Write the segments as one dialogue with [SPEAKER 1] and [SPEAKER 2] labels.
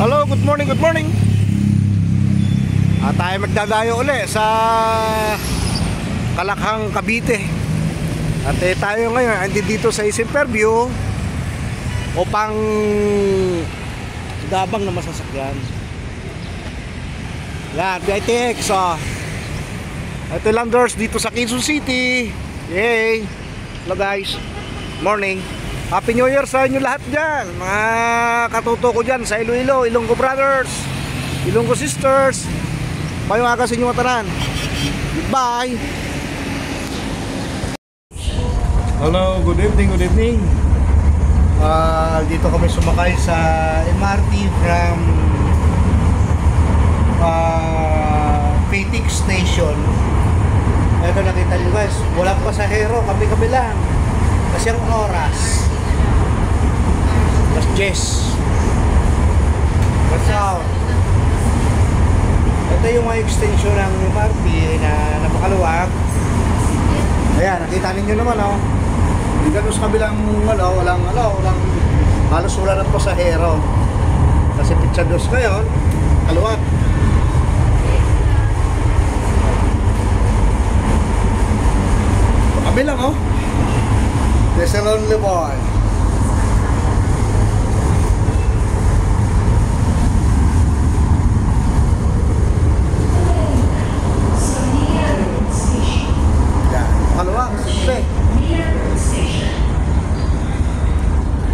[SPEAKER 1] Hello, good morning, good morning. Tayo magdadayo uli sa Kalakhang, Cavite. At tayo ngayon andi dito sa Fairview upang gabang na masasakyan. Yan, PITX. Ito landers dito sa Quezon City. Yay! Hello guys, morning. Happy New Year sa inyo lahat dyan, mga katuto ko dyan sa Iloilo, Ilonggo Brothers, Ilonggo Sisters. Mayong aga sa inyo matanan. Goodbye. Hello, good evening, good evening. Dito kami sumakay sa MRT from PITX Station. Ito nakita nyo guys, walang pasahero, kami lang. Kasi ang oras Jess. What's up? Ito yung mga extension ng MRT na napakaluwag. Ayan, nakita ninyo naman dito sa kabilang walang halos wala ng pasahero. Kasi pizza dos ngayon, kaluwag. Kabilang there's a lonely boy.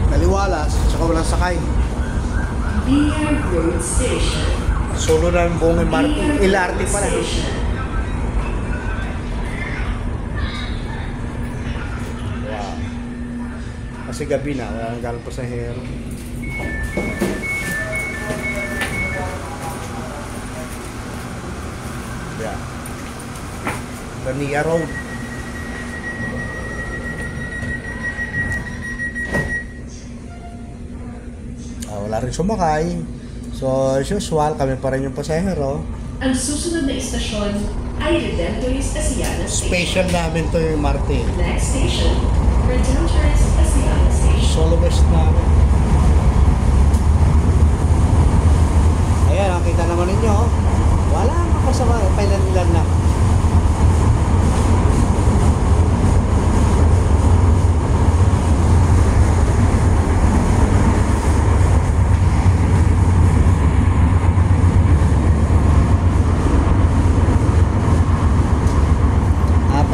[SPEAKER 1] Kaliwalas, tsaka walang sakay. Solo na yung buong MRT. LRT pala. Wow. Kasi gabi na, wala nang galang pasahero. Yeah. Bania Road. Wala rin sumakay. So, as usual, kami pa rin yung pasahero.
[SPEAKER 2] Ang susunod na istasyon ay Redemptorist Asiana Station.
[SPEAKER 1] Special namin to yung MRT.
[SPEAKER 2] Next station, Redemptorist Asiana Station.
[SPEAKER 1] Solo best namin. Ayan, nakita naman ninyo. Wala ang kapasama. Pailan-ilan na.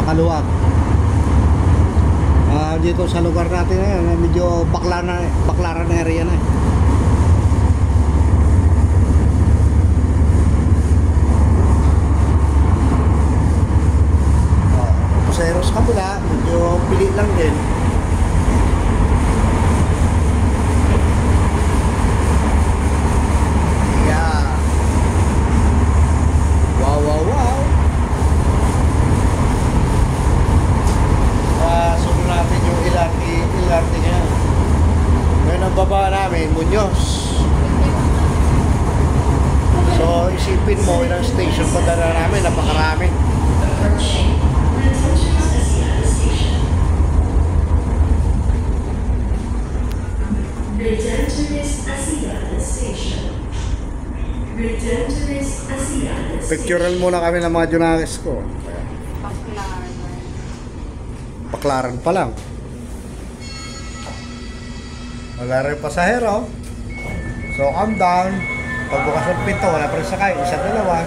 [SPEAKER 1] Kaluwag. Dito sa lugar natin ngayon, medyo baklaran na area na. Pasahero sa kabila, medyo pili lang din. Yeah. Wow, wow, wow. Sunod natin yung LRT niya. Ngayon ang baba namin, Muñoz. So isipin mo ilang station pa dala namin, napakarami.
[SPEAKER 2] Redemptorist Asiana Station. Redemptorist Asiana Station.
[SPEAKER 1] Picturean muna kami ng mga Junakis ko. Baklaran pa lang. Wala rin pasahero. So calm down. Pagbukas ng pinto, wala pa rin sakay. Isa, dalawa.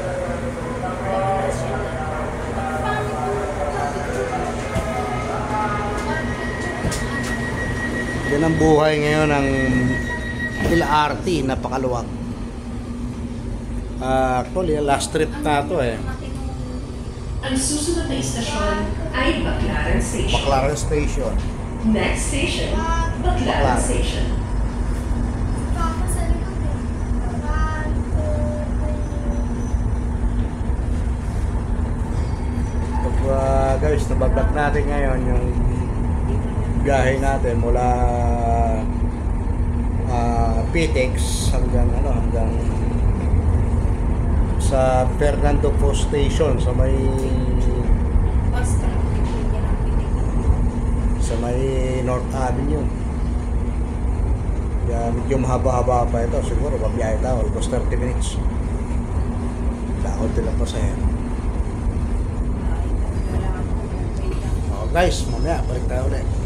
[SPEAKER 1] Yan ang buhay ngayon ng LRT. Napakaluwag. Actually, last trip na ito
[SPEAKER 2] Ang susunod na istasyon ay Baclaran Station.
[SPEAKER 1] Baclaran Station.
[SPEAKER 2] Next station, Baclaran Station.
[SPEAKER 1] Guys, nabablog natin ngayon yung biyahe natin mula PITX hanggang sa Fernando Post Station sa may North Avenue. Kaya medyo mahaba-haba pa ito. Siguro babiyahe tayo. Almost 30 minutes. Dakot lang pa sa'yo. Oh, guys, mamaya balik tayo ulit.